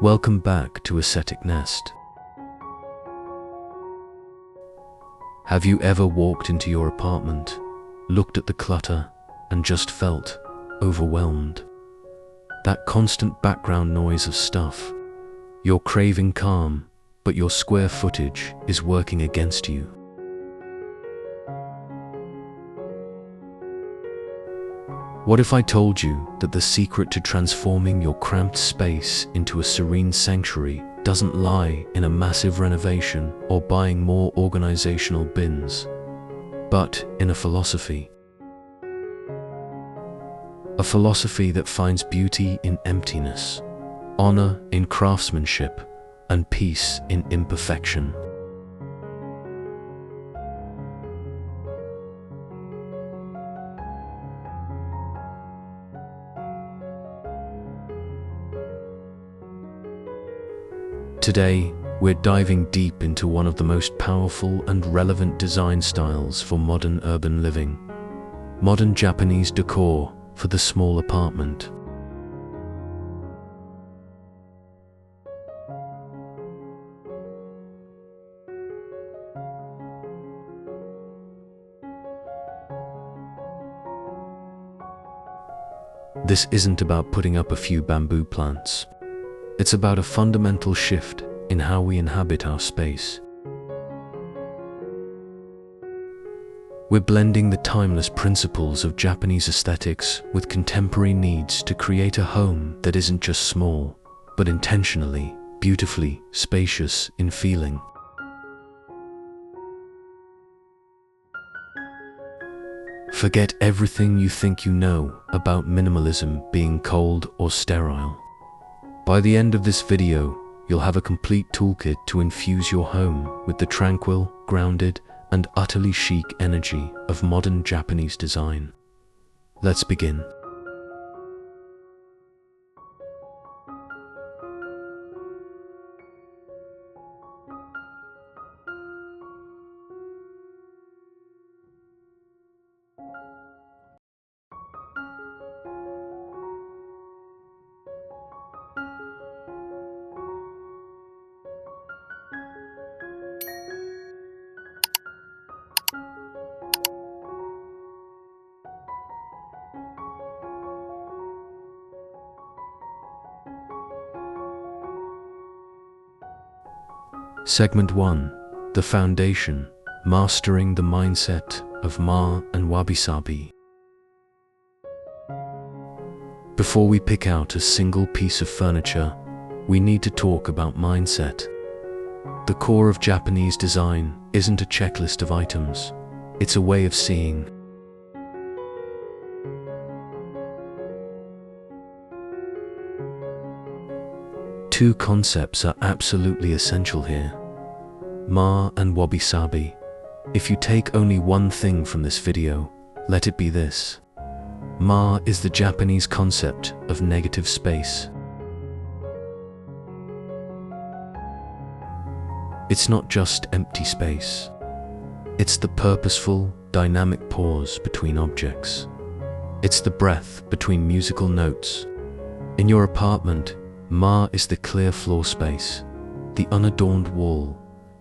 Welcome back to Aesthetic Nest. Have you ever walked into your apartment, looked at the clutter, and just felt overwhelmed? That constant background noise of stuff. You're craving calm, but your square footage is working against you. What if I told you that the secret to transforming your cramped space into a serene sanctuary doesn't lie in a massive renovation or buying more organizational bins, but in a philosophy? A philosophy that finds beauty in emptiness, honor in craftsmanship, and peace in imperfection. Today, we're diving deep into one of the most powerful and relevant design styles for modern urban living: modern Japanese decor for the small apartment. This isn't about putting up a few bamboo plants. It's about a fundamental shift in how we inhabit our space. We're blending the timeless principles of Japanese aesthetics with contemporary needs to create a home that isn't just small, but intentionally, beautifully spacious in feeling. Forget everything you think you know about minimalism being cold or sterile. By the end of this video, you'll have a complete toolkit to infuse your home with the tranquil, grounded, and utterly chic energy of modern Japanese design. Let's begin. Segment 1. The Foundation: Mastering the Mindset of Ma and Wabi-Sabi. Before we pick out a single piece of furniture, we need to talk about mindset. The core of Japanese design isn't a checklist of items, it's a way of seeing. Two concepts are absolutely essential here: Ma and Wabi-Sabi. If you take only one thing from this video, let it be this: Ma is the Japanese concept of negative space. It's not just empty space. It's the purposeful, dynamic pause between objects. It's the breath between musical notes. In your apartment, Ma is the clear floor space, the unadorned wall,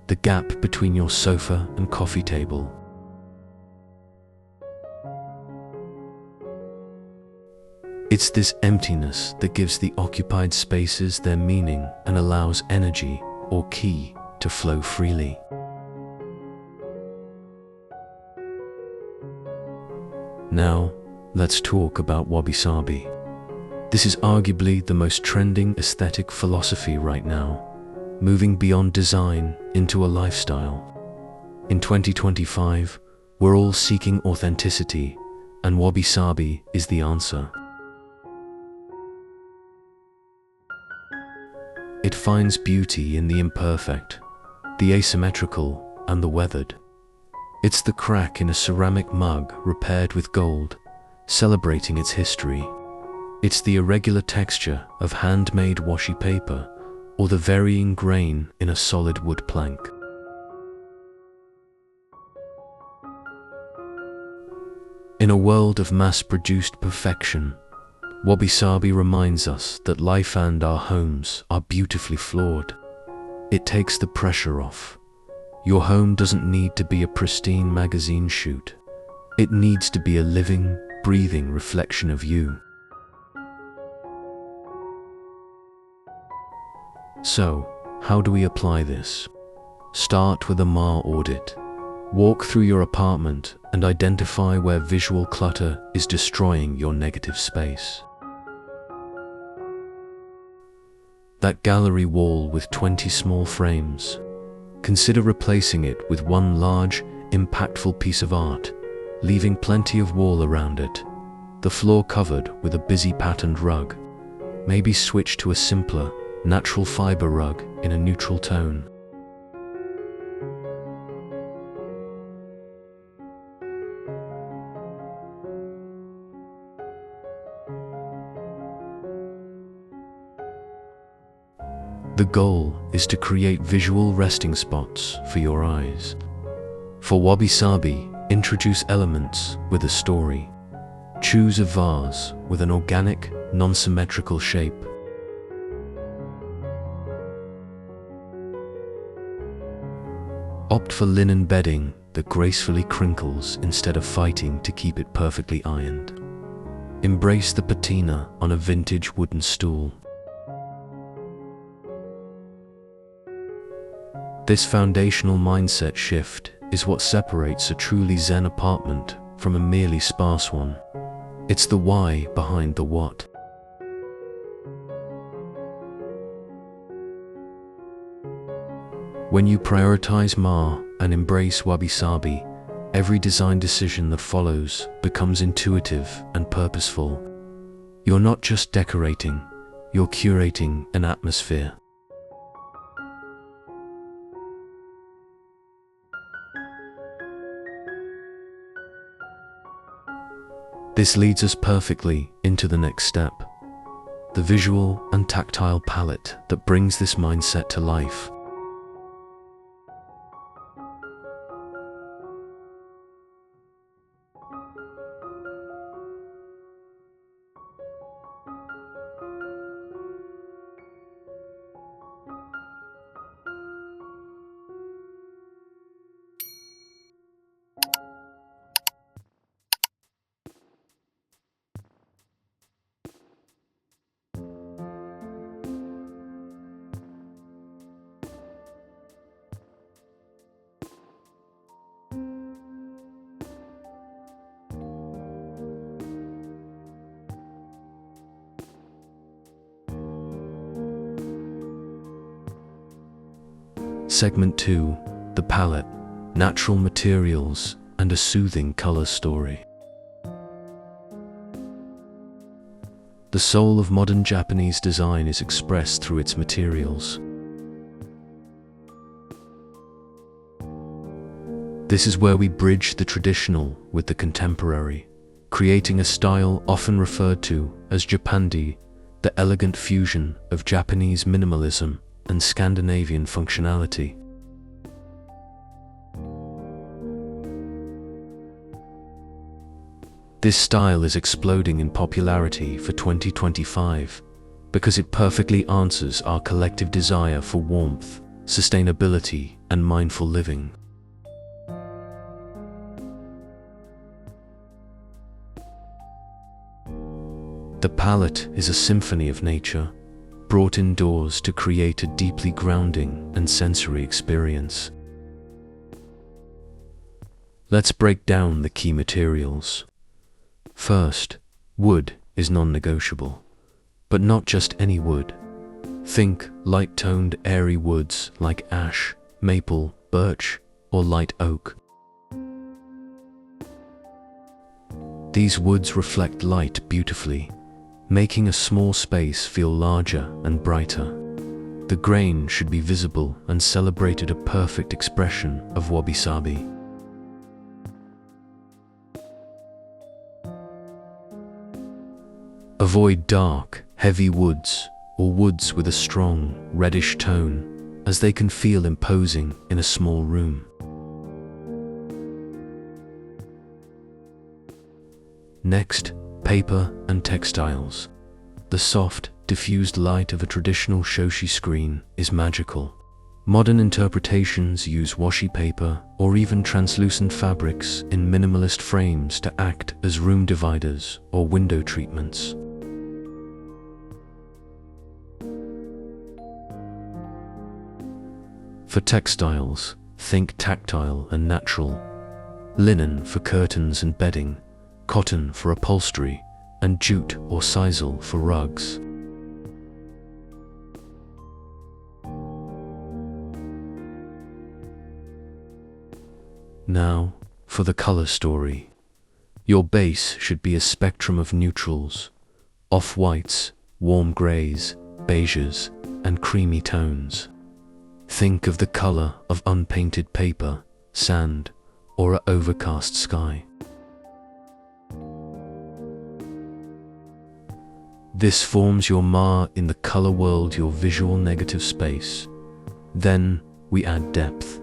the gap between your sofa and coffee table. It's this emptiness that gives the occupied spaces their meaning and allows energy, or ki, to flow freely. Now, let's talk about Wabi-Sabi. This is arguably the most trending aesthetic philosophy right now, moving beyond design into a lifestyle. In 2025, we're all seeking authenticity, and Wabi-Sabi is the answer. It finds beauty in the imperfect, the asymmetrical, and the weathered. It's the crack in a ceramic mug repaired with gold, celebrating its history. It's the irregular texture of handmade washi paper, or the varying grain in a solid wood plank. In a world of mass-produced perfection, Wabi-Sabi reminds us that life and our homes are beautifully flawed. It takes the pressure off. Your home doesn't need to be a pristine magazine shoot. It needs to be a living, breathing reflection of you. So, how do we apply this? Start with a Ma audit. Walk through your apartment and identify where visual clutter is destroying your negative space. That gallery wall with 20 small frames, consider replacing it with one large, impactful piece of art, leaving plenty of wall around it. The floor covered with a busy patterned rug. Maybe switch to a simpler, natural fiber rug in a neutral tone. The goal is to create visual resting spots for your eyes. For Wabi-Sabi, introduce elements with a story. Choose a vase with an organic, non-symmetrical shape. Opt for linen bedding that gracefully crinkles instead of fighting to keep it perfectly ironed. Embrace the patina on a vintage wooden stool. This foundational mindset shift is what separates a truly Zen apartment from a merely sparse one. It's the why behind the what. When you prioritize Ma and embrace Wabi-Sabi, every design decision that follows becomes intuitive and purposeful. You're not just decorating, you're curating an atmosphere. This leads us perfectly into the next step, the visual and tactile palette that brings this mindset to life. Segment 2, the palette, natural materials, and a soothing color story. The soul of modern Japanese design is expressed through its materials. This is where we bridge the traditional with the contemporary, creating a style often referred to as Japandi, the elegant fusion of Japanese minimalism and Scandinavian functionality. This style is exploding in popularity for 2025 because it perfectly answers our collective desire for warmth, sustainability, and mindful living. The palette is a symphony of nature, brought indoors to create a deeply grounding and sensory experience. Let's break down the key materials. First, wood is non-negotiable, but not just any wood. Think light-toned, airy woods like ash, maple, birch, or light oak. These woods reflect light beautifully, making a small space feel larger and brighter. The grain should be visible and celebrated, a perfect expression of Wabi-Sabi. Avoid dark, heavy woods or woods with a strong, reddish tone, as they can feel imposing in a small room. Next, Paper and textiles. The soft, diffused light of a traditional shoji screen is magical. Modern interpretations use washi paper or even translucent fabrics in minimalist frames to act as room dividers or window treatments. For textiles, think tactile and natural. Linen for curtains and bedding, cotton for upholstery, and jute or sisal for rugs. Now, for the color story. Your base should be a spectrum of neutrals, off-whites, warm grays, beiges, and creamy tones. Think of the color of unpainted paper, sand, or an overcast sky. This forms your Ma in the color world, your visual negative space. Then we add depth.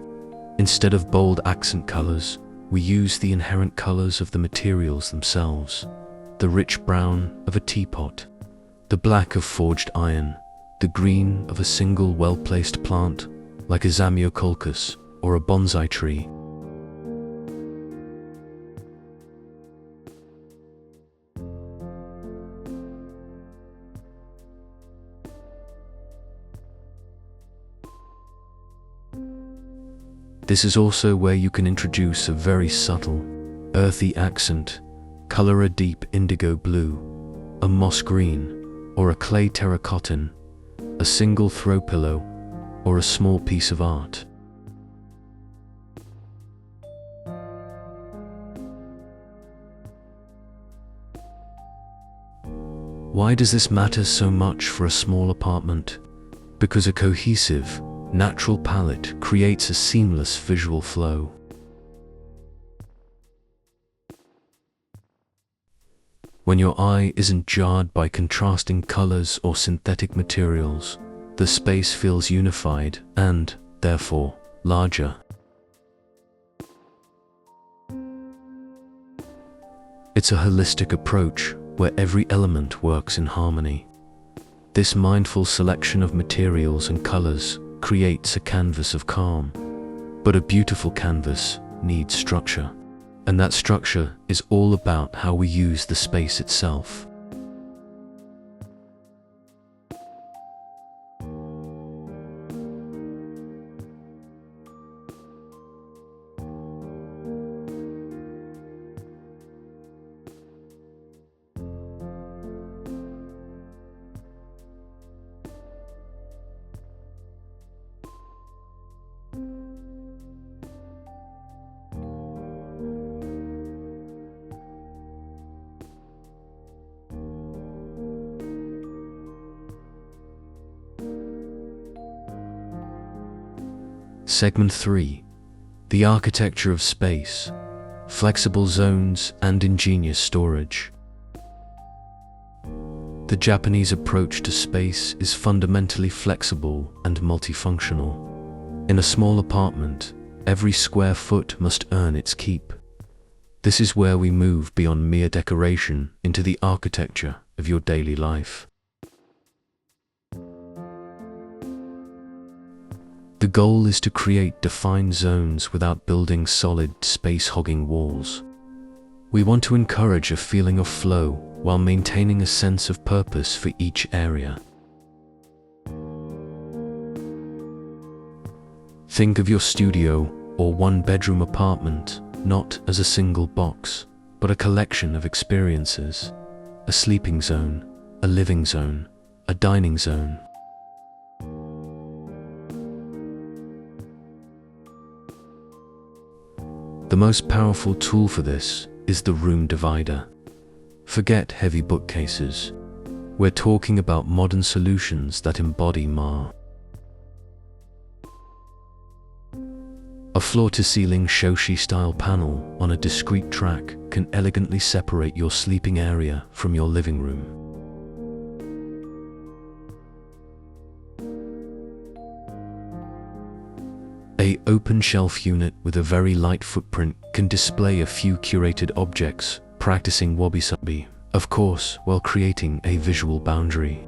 Instead of bold accent colors, we use the inherent colors of the materials themselves. The rich brown of a teapot, the black of forged iron, the green of a single well-placed plant like a zamioculcas or a bonsai tree. This is also where you can introduce a very subtle, earthy accent, color a deep indigo blue, a moss green, or a clay terracottan, a single throw pillow, or a small piece of art. Why does this matter so much for a small apartment? Because a cohesive, natural palette creates a seamless visual flow. When your eye isn't jarred by contrasting colors or synthetic materials, the space feels unified and, therefore, larger. It's a holistic approach where every element works in harmony. This mindful selection of materials and colors creates a canvas of calm. But a beautiful canvas needs structure, and that structure is all about how we use the space itself. Segment 3. The architecture of space, flexible zones and ingenious storage. The Japanese approach to space is fundamentally flexible and multifunctional. In a small apartment, every square foot must earn its keep. This is where we move beyond mere decoration into the architecture of your daily life. The goal is to create defined zones without building solid, space-hogging walls. We want to encourage a feeling of flow while maintaining a sense of purpose for each area. Think of your studio or one-bedroom apartment not as a single box, but a collection of experiences. A sleeping zone, a living zone, a dining zone. The most powerful tool for this is the room divider. Forget heavy bookcases. We're talking about modern solutions that embody Ma. A floor-to-ceiling shoshi-style panel on a discrete track can elegantly separate your sleeping area from your living room. An open shelf unit with a very light footprint can display a few curated objects, practicing wabi-sabi, of course, while creating a visual boundary.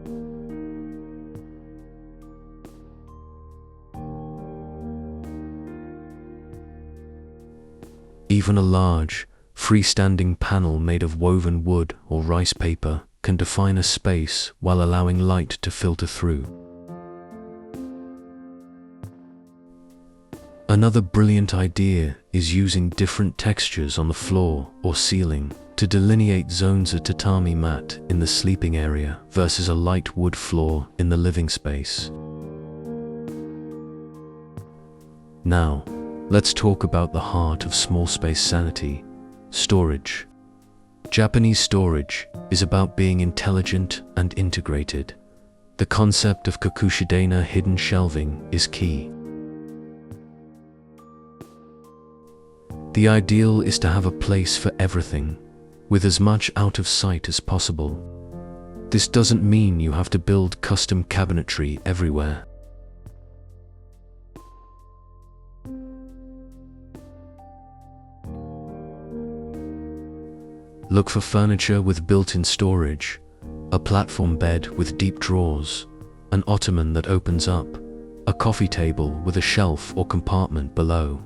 Even a large, freestanding panel made of woven wood or rice paper can define a space while allowing light to filter through. Another brilliant idea is using different textures on the floor or ceiling to delineate zones of tatami mat in the sleeping area versus a light wood floor in the living space. Now, let's talk about the heart of small space sanity: storage. Japanese storage is about being intelligent and integrated. The concept of kakushidena, hidden shelving, is key. The ideal is to have a place for everything, with as much out of sight as possible. This doesn't mean you have to build custom cabinetry everywhere. Look for furniture with built-in storage, a platform bed with deep drawers, an ottoman that opens up, a coffee table with a shelf or compartment below.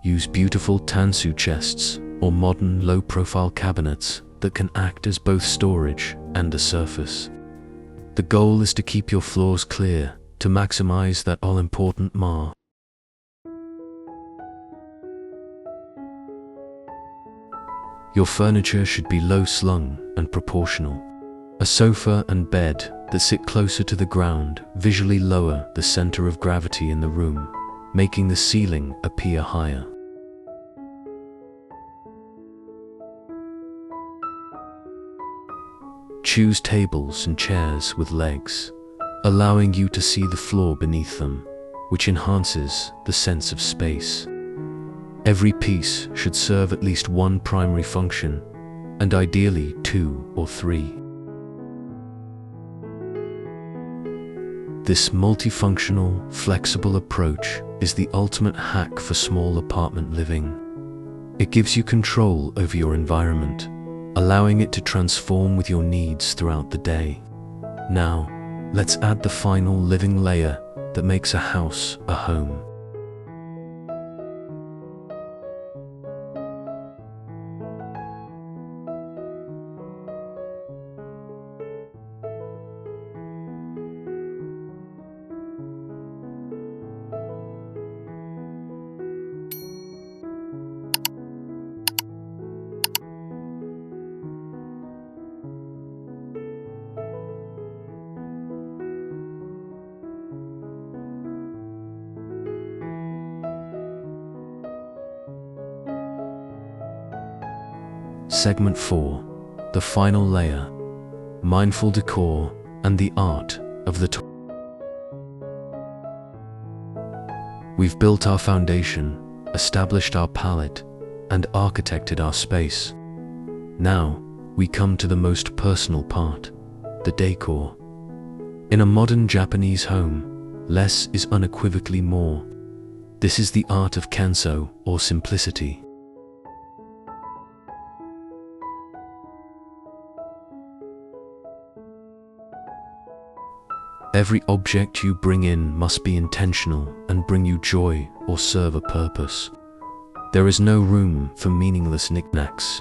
Use beautiful tansu chests or modern low-profile cabinets that can act as both storage and a surface. The goal is to keep your floors clear to maximize that all-important Ma. Your furniture should be low-slung and proportional. A sofa and bed that sit closer to the ground visually lower the center of gravity in the room, making the ceiling appear higher. Choose tables and chairs with legs, allowing you to see the floor beneath them, which enhances the sense of space. Every piece should serve at least one primary function, and ideally 2 or 3. This multifunctional, flexible approach is the ultimate hack for small apartment living. It gives you control over your environment, allowing it to transform with your needs throughout the day. Now, let's add the final living layer that makes a house a home. Segment 4, the final layer, mindful decor and the art of the We've built our foundation, established our palette, and architected our space. Now, we come to the most personal part, the decor. In a modern Japanese home, less is unequivocally more. This is the art of kanso, or simplicity. Every object you bring in must be intentional and bring you joy or serve a purpose. There is no room for meaningless knickknacks.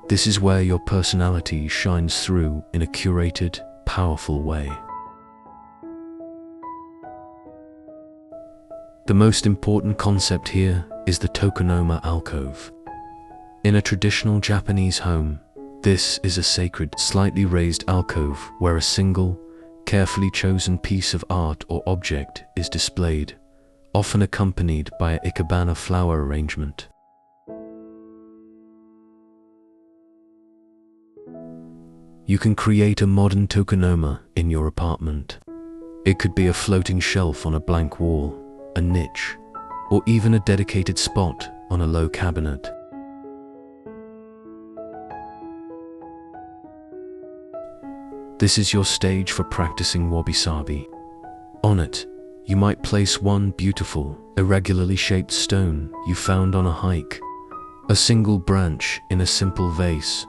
This is where your personality shines through in a curated, powerful way. The most important concept here is the Tokonoma alcove. In a traditional Japanese home, this is a sacred, slightly raised alcove where a single, carefully chosen piece of art or object is displayed, often accompanied by a ikebana flower arrangement. You can create a modern tokonoma in your apartment. It could be a floating shelf on a blank wall, a niche, or even a dedicated spot on a low cabinet. This is your stage for practicing wabi-sabi. On it, You might place one beautiful, irregularly shaped stone you found on a hike, a single branch in a simple vase,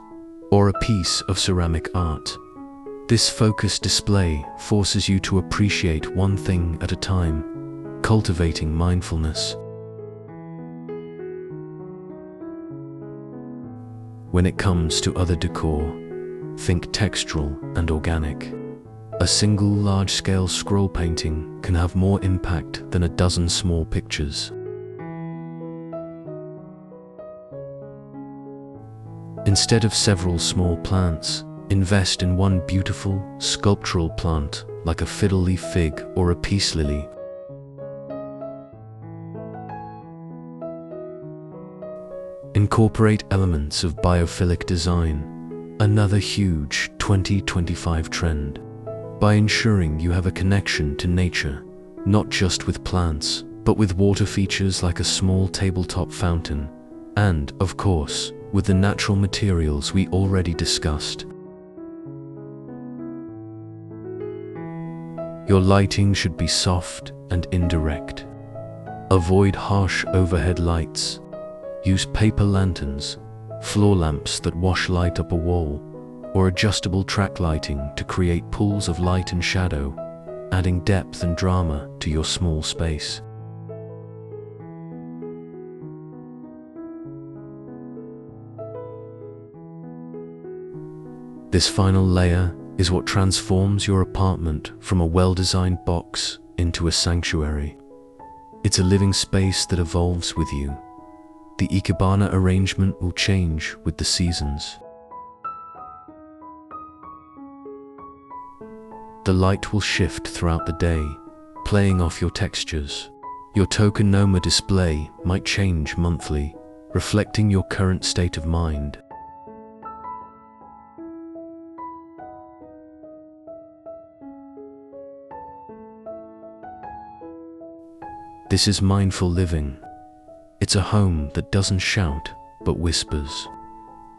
or a piece of ceramic art. This focused display forces you to appreciate one thing at a time, cultivating mindfulness. When it comes to other decor, think textural and organic. A single large-scale scroll painting can have more impact than a dozen small pictures. Instead of several small plants, invest in one beautiful, sculptural plant like a fiddle leaf fig or a peace lily. Incorporate elements of biophilic design, another huge 2025 trend, by ensuring you have a connection to nature, not just with plants, but with water features like a small tabletop fountain, and, of course, with the natural materials we already discussed. Your lighting should be soft and indirect. Avoid harsh overhead lights. Use paper lanterns, floor lamps that wash light up a wall, or adjustable track lighting to create pools of light and shadow, adding depth and drama to your small space. This final layer is what transforms your apartment from a well-designed box into a sanctuary. It's a living space that evolves with you. The ikebana arrangement will change with the seasons. The light will shift throughout the day, playing off your textures. Your Tokonoma display might change monthly, reflecting your current state of mind. This is mindful living. It's a home that doesn't shout, but whispers.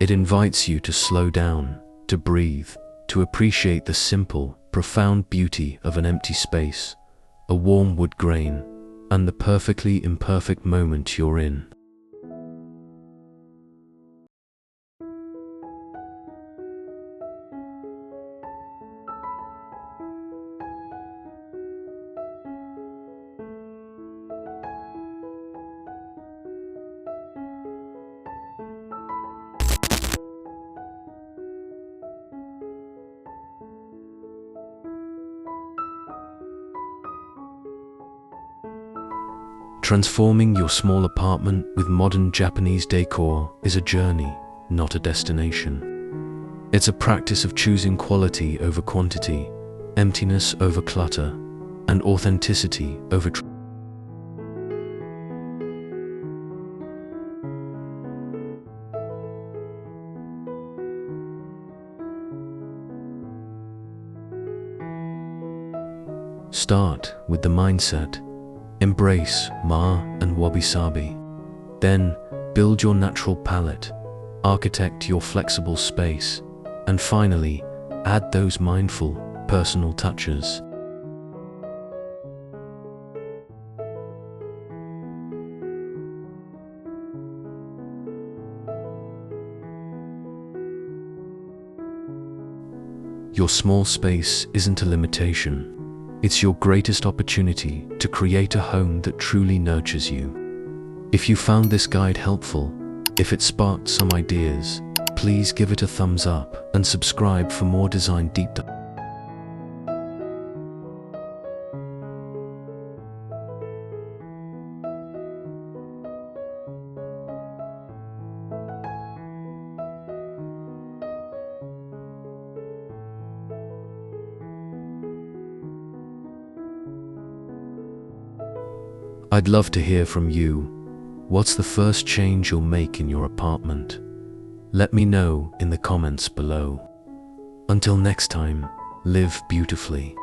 It invites you to slow down, to breathe, to appreciate the simple, profound beauty of an empty space, a warm wood grain, and the perfectly imperfect moment you're in. Transforming your small apartment with modern Japanese decor is a journey, not a destination. It's a practice of choosing quality over quantity, emptiness over clutter, and authenticity over Start with the mindset. Embrace Ma and Wabi-Sabi. Then build your natural palette, architect your flexible space, and finally add those mindful, personal touches. Your small space isn't a limitation. It's your greatest opportunity to create a home that truly nurtures you. If you found this guide helpful, if it sparked some ideas, please give it a thumbs up and subscribe for more design deep dive. I'd love to hear from you. What's the first change you'll make in your apartment? Let me know in the comments below. Until next time, live beautifully.